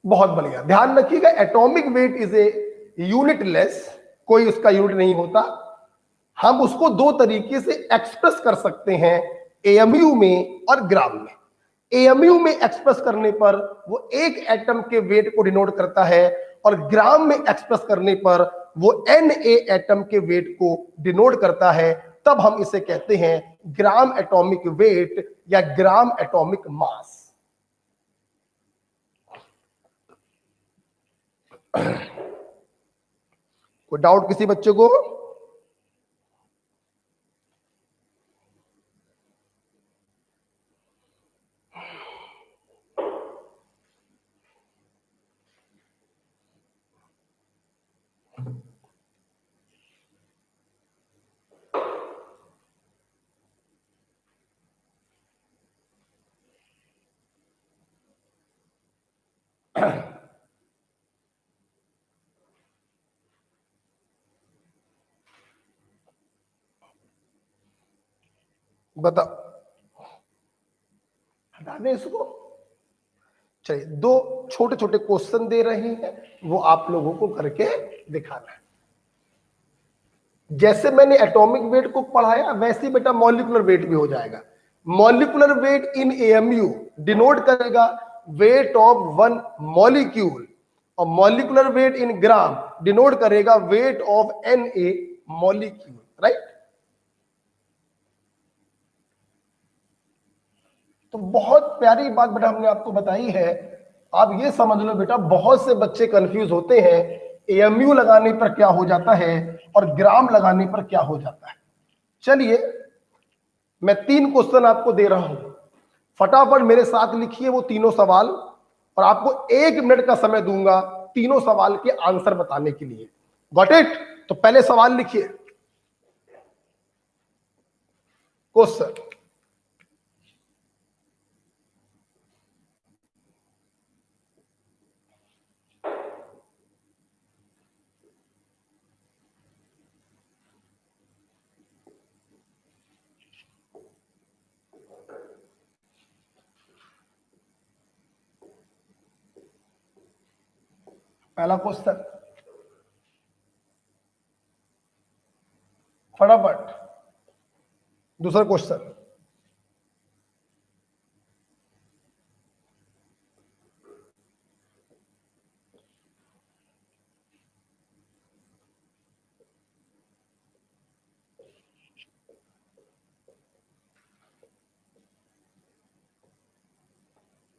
बहुत बढ़िया, ध्यान रखिएगा, atomic weight is a unit less, कोई उसका यूनिट नहीं होता। हम उसको दो तरीके से एक्सप्रेस कर सकते हैं, एएमयू में और ग्राम में। एएमयू में एक्सप्रेस करने पर वो एक एटम के वेट को डिनोट करता है, और ग्राम में एक्सप्रेस करने पर वो Na एटम के वेट को डिनोट करता है। तब हम इसे कहते हैं ग्राम एटॉमिक वेट या ग्राम एटॉमिक मास। कोई डाउट किसी बच्चे को? बताओ, हटा दें इसको। चलिए, दो छोटे छोटे क्वेश्चन दे रहे हैं, वो आप लोगों को करके दिखाना है। जैसे मैंने एटॉमिक वेट को पढ़ाया वैसे ही बेटा मॉलिक्यूलर वेट भी हो जाएगा। मॉलिक्यूलर वेट इन एएमयू डिनोट करेगा वेट ऑफ वन मॉलिक्यूल, और मॉलिक्यूलर वेट इन ग्राम डिनोट करेगा weight of Na molecule. Right, तो बहुत प्यारी बात बेटा हमने आपको बताई है। आप ये समझ लो बेटा, बहुत से बच्चे कंफ्यूज होते हैं, एएमयू लगाने पर क्या हो जाता है और ग्राम लगाने पर क्या हो जाता है। चलिए, मैं 3 क्वेश्चन आपको दे रहा हूं, फटाफट मेरे साथ लिखिए वो तीनों सवाल, और आपको 1 मिनट का समय दूंगा तीनों सवाल के आंसर बताने के लिए। Got it? तो पहले सवाल लिखिए, क्वेश्चन। पहला क्वेश्चन फटाफट। दूसरा क्वेश्चन,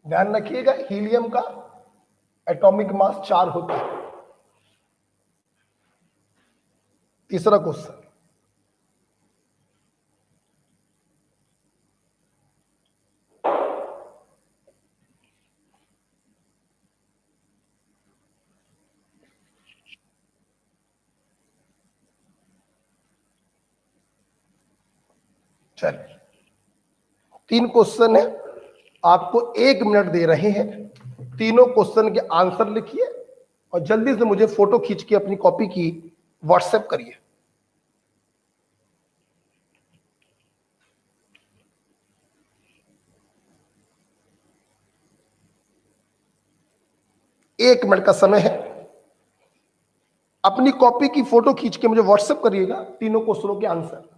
ध्यान रखिएगा, हीलियम का एटॉमिक मास 4 होता है। तीसरा क्वेश्चन, चलिए 3 क्वेश्चन है, आपको 1 मिनट दे रहे हैं। तीनों क्वेश्चन के आंसर लिखिए और जल्दी से मुझे फोटो खींच के अपनी कॉपी की व्हाट्सएप करिए। एक मिनट का समय है, अपनी कॉपी की फोटो खींच के मुझे व्हाट्सएप करिएगा तीनों क्वेश्चनों के आंसर।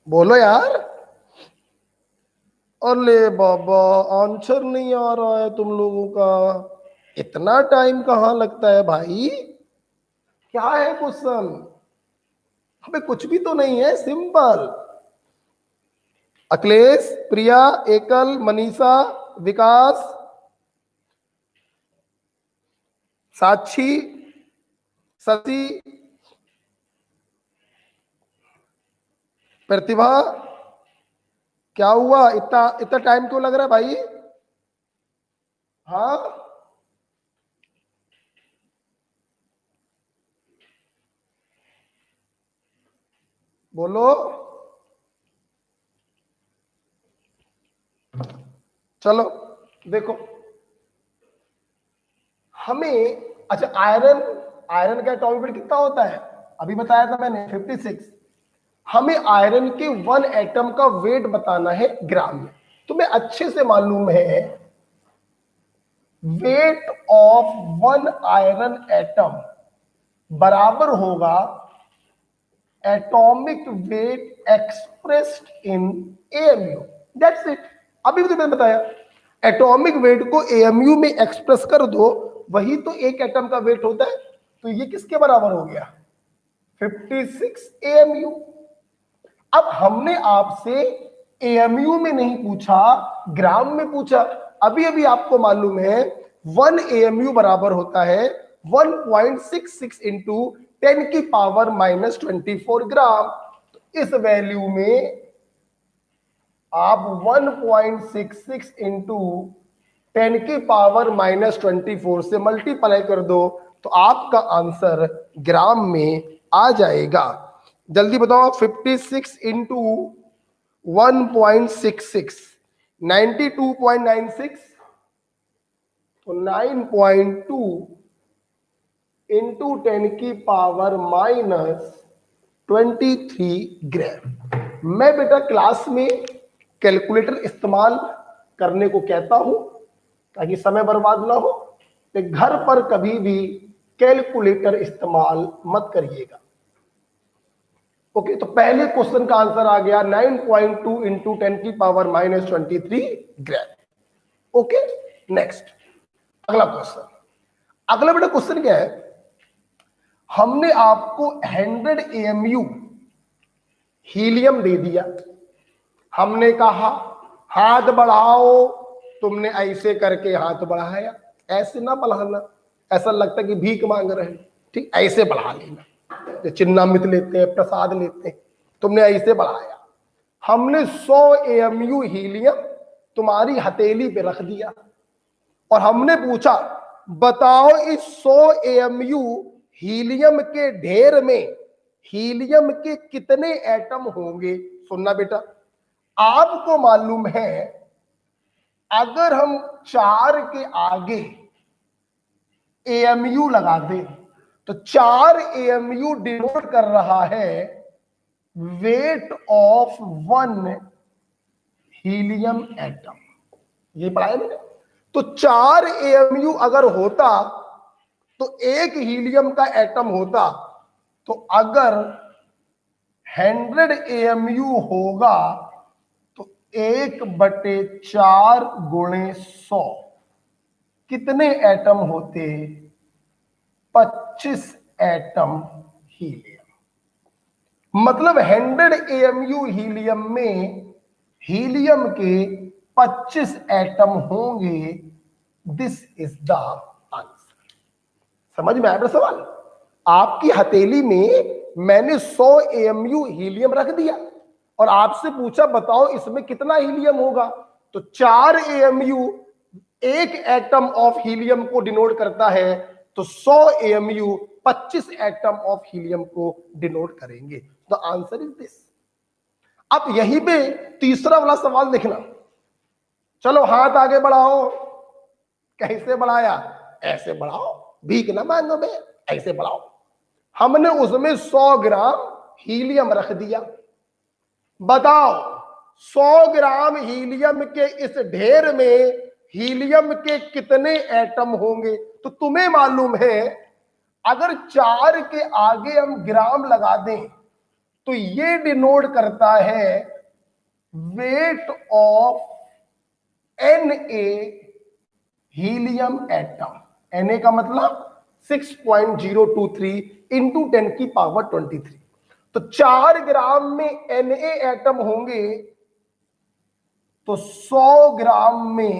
बोलो यार। अरे बाबा, आंसर नहीं आ रहा है तुम लोगों का। इतना टाइम कहाँ लगता है भाई? क्या है क्वेश्चन? हमें कुछ भी तो नहीं है, सिंपल। अखिलेश, प्रिया, एकल, मनीषा, विकास, साक्षी, शशि, प्रतिभा। क्या हुआ, इतना इतना टाइम क्यों लग रहा है भाई? हाँ, बोलो। चलो देखो, हमें अच्छा आयरन, आयरन का एटॉमिक वेट कितना होता है? अभी बताया था मैंने 56। हमें आयरन के 1 एटम का वेट बताना है ग्राम में। तुम्हें अच्छे से मालूम है वेट ऑफ 1 आयरन एटम बराबर होगा atomic weight expressed in AMU. That's it. अभी भी तो मैंने बताया, एटॉमिक वेट को एएमयू में एक्सप्रेस कर दो, वही तो एक एटम का वेट होता है। तो ये किसके बराबर हो गया? 56 एएमयू। अब हमने आपसे एएमयू में नहीं पूछा, ग्राम में पूछा। अभी अभी आपको मालूम है 1 एएमयू बराबर होता है 1.66 इंटू 10 की पावर -24 ग्राम। तो इस वैल्यू में आप 1.66 इंटू 10 की पावर -24 से मल्टीप्लाई कर दो, तो आपका आंसर ग्राम में आ जाएगा। जल्दी बताओ, 56 इंटू 1.66 92.96, तो 9.2 इंटू 10 की पावर -23 ग्राम। मैं बेटा क्लास में कैलकुलेटर इस्तेमाल करने को कहता हूं ताकि समय बर्बाद ना हो। कि घर पर कभी भी कैलकुलेटर इस्तेमाल मत करिएगा। ओके, तो पहले क्वेश्चन का आंसर आ गया 9.2 इंटू 10⁻⁻23 ग्राम। ओके, नेक्स्ट अगला क्वेश्चन। अगला बेटा क्वेश्चन क्या है, हमने आपको 100 AMU हीलियम दे दिया, हमने कहा हाथ बढ़ाओ, तुमने ऐसे करके हाथ बढ़ाया, ऐसे ना बढ़ाना, ऐसा लगता कि भीख मांग रहे हैं, ठीक, ऐसे बढ़ा लेना, चिन्नामृत लेते हैं, प्रसाद लेते हैं, तुमने ऐसे बढ़ाया। हमने 100 AMU हीलियम तुम्हारी हथेली पे रख दिया और हमने पूछा बताओ इस 100 AMU हीलियम के ढेर में हीलियम के कितने एटम होंगे। सुनना बेटा, आपको मालूम है अगर हम 4 के आगे AMU लगा दें तो 4 AMU डिनोट कर रहा है वेट ऑफ 1 हीलियम एटम। ये पढ़ाया मैंने। तो 4 AMU अगर होता तो एक हीलियम का एटम होता, तो अगर 100 AMU होगा तो 1/4 गुणे 100 कितने एटम होते, 25 एटम हीलियम। मतलब 100 AMU हीलियम में हीलियम के 25 एटम होंगे। This is the answer. समझ में आया मेरा सवाल? आपकी हथेली में मैंने 100 AMU हीलियम रख दिया और आपसे पूछा बताओ इसमें कितना हीलियम होगा, तो 4 AMU एक एटम ऑफ हीलियम को डिनोट करता है, तो 100 AMU 25 एटम ऑफ हीलियम को डिनोट करेंगे। The answer is this. अब यहीं पे तीसरा वाला सवाल देखना। चलो हाथ आगे बढ़ाओ, कैसे बढ़ाया, ऐसे बढ़ाओ, भीख ना मांगो बे, ऐसे बढ़ाओ। हमने उसमें 100 ग्राम हीलियम रख दिया, बताओ 100 ग्राम हीलियम के इस ढेर में हीलियम के कितने एटम होंगे। तो तुम्हें मालूम है अगर 4 के आगे हम ग्राम लगा दें तो ये डिनोट करता है weight of Na helium atom. Na का मतलब 6.023 इंटू 10⁻23। तो 4 ग्राम में Na एटम होंगे तो 100 ग्राम में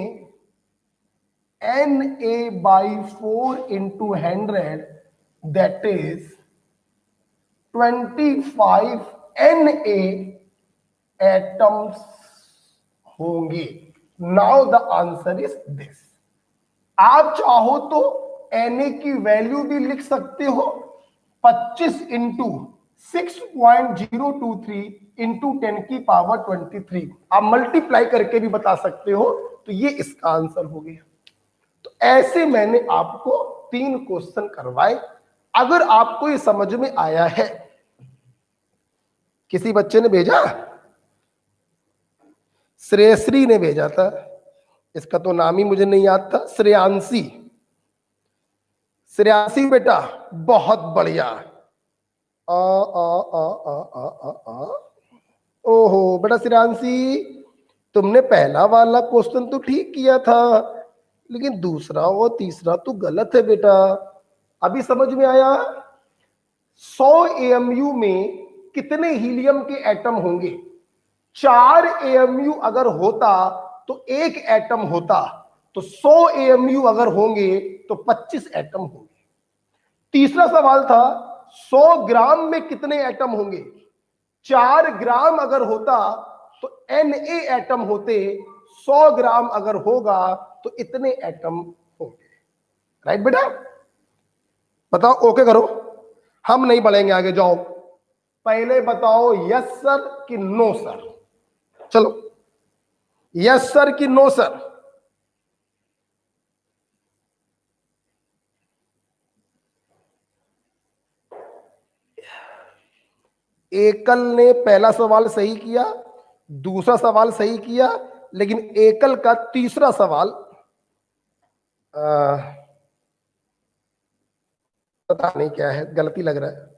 Na/4 into 100 that is 25 Na atoms होंगे। Now the answer is this. आप चाहो तो Na की वैल्यू भी लिख सकते हो 25 इंटू 6.023 इंटू 10⁻23। आप मल्टीप्लाई करके भी बता सकते हो, तो ये इसका आंसर हो गया। तो ऐसे मैंने आपको 3 क्वेश्चन करवाए। अगर आपको ये समझ में आया है, किसी बच्चे ने भेजा, श्रेयश्री ने भेजा था, इसका तो नाम ही मुझे नहीं याद था, श्रेयांशी। श्रेयांशी बेटा बहुत बढ़िया। आ आ आ आ आ आ आ ओहो बेटा श्रेयांशी, तुमने पहला वाला क्वेश्चन तो ठीक किया था, लेकिन दूसरा और तीसरा तो गलत है बेटा। अभी समझ में आया? 100 AMU में कितने हीलियम के एटम होंगे? 4 AMU अगर होता तो एक एटम होता, तो 100 AMU अगर होंगे तो 25 एटम होंगे। तीसरा सवाल था 100 ग्राम में कितने एटम होंगे? 4 ग्राम अगर होता तो Na एटम होते, 100 ग्राम अगर होगा तो इतने एटम होंगे। राइट बेटा? बताओ, ओके करो, हम नहीं बढ़ेंगे आगे, जाओ पहले बताओ यस सर कि नो सर। चलो यस सर कि नो सर। एकल ने पहला सवाल सही किया, दूसरा सवाल सही किया, लेकिन एकल का तीसरा सवाल पता नहीं क्या है, गलती लग रहा है।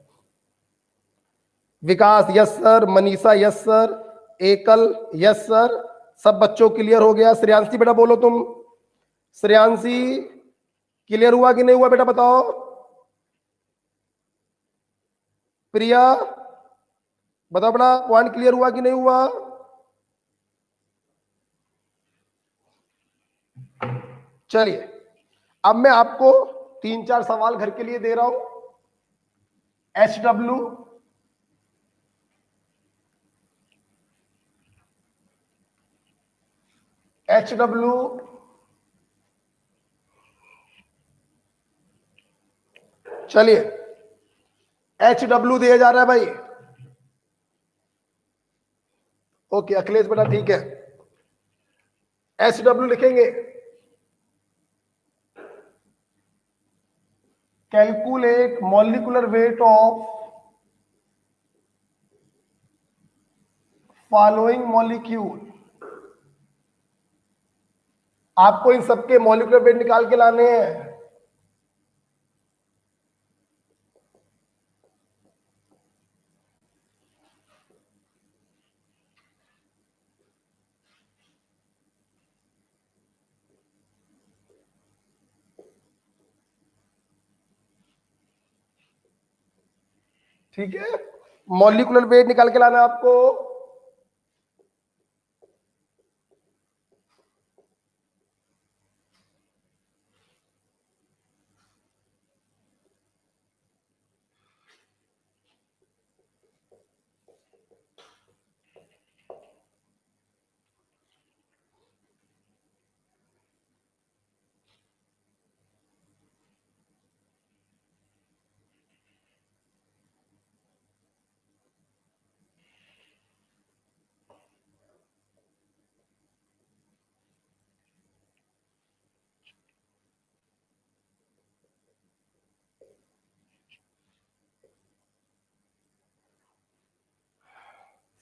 Vikas yes sir, Manisha yes sir, Ekal yes sir, सब बच्चों क्लियर हो गया। श्रेयांशी बेटा बोलो तुम, श्रेयांशी क्लियर हुआ कि नहीं हुआ बेटा बताओ। प्रिया बताओ बेटा, पॉइंट क्लियर हुआ कि नहीं हुआ। चलिए अब मैं आपको 3-4 सवाल घर के लिए दे रहा हूं। HW चलिए HW दिया जा रहा है भाई। ओके अखिलेश बेटा ठीक है, HW लिखेंगे। Calculate molecular weight of following molecule. आपको इन सबके मॉलिक्यूलर वेट निकाल के लाने हैं। ठीक है, मॉलिक्यूलर वेट निकाल के लाना है आपको।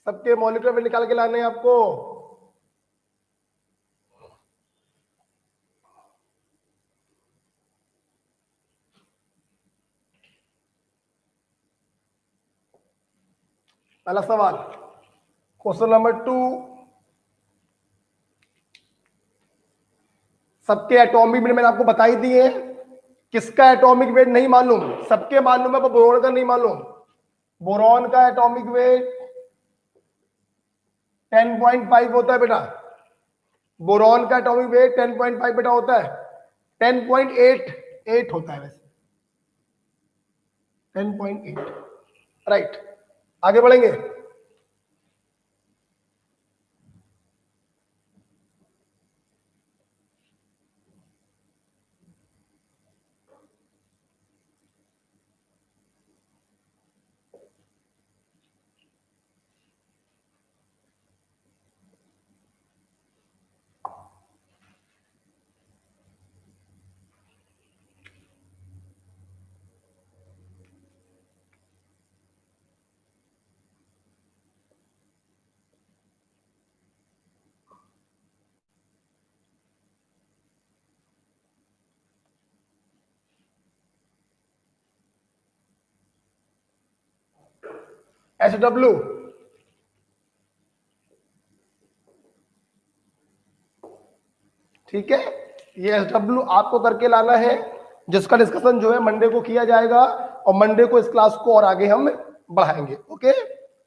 सबके मॉलिक्यूलर वेट निकाल के लाने हैं आपको। पहला सवाल, क्वेश्चन नंबर 2, सबके एटॉमिक वेट मैंने आपको बता ही दिए। किसका एटॉमिक वेट नहीं मालूम? सबके मालूम है पर बोरॉन का नहीं मालूम। बोरॉन का एटॉमिक वेट 10.5 होता है बेटा। बोरॉन का एटॉमिक वेट 10.5 बेटा होता है। 10.8 होता है वैसे, 10.8 राइट। आगे बढ़ेंगे। HW ठीक है, ये HW आपको करके लाना है, जिसका डिस्कशन जो है मंडे को किया जाएगा और मंडे को इस क्लास को और आगे हम बढ़ाएंगे। ओके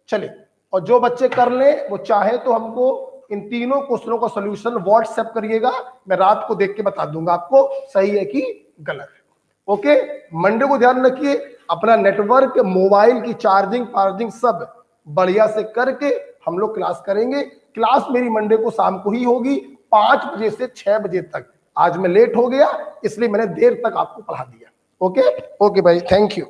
चलिए, और जो बच्चे कर ले वो चाहे तो हमको इन तीनों क्वेश्चनों का सॉल्यूशन व्हाट्सएप करिएगा, मैं रात को देख के बता दूंगा आपको सही है कि गलत है। ओके मंडे को ध्यान रखिए, अपना नेटवर्क मोबाइल की चार्जिंग सब बढ़िया से करके हम लोग क्लास करेंगे। क्लास मेरी मंडे को शाम को ही होगी 5 बजे से 6 बजे तक। आज मैं लेट हो गया इसलिए मैंने देर तक आपको पढ़ा दिया। ओके भाई, थैंक यू।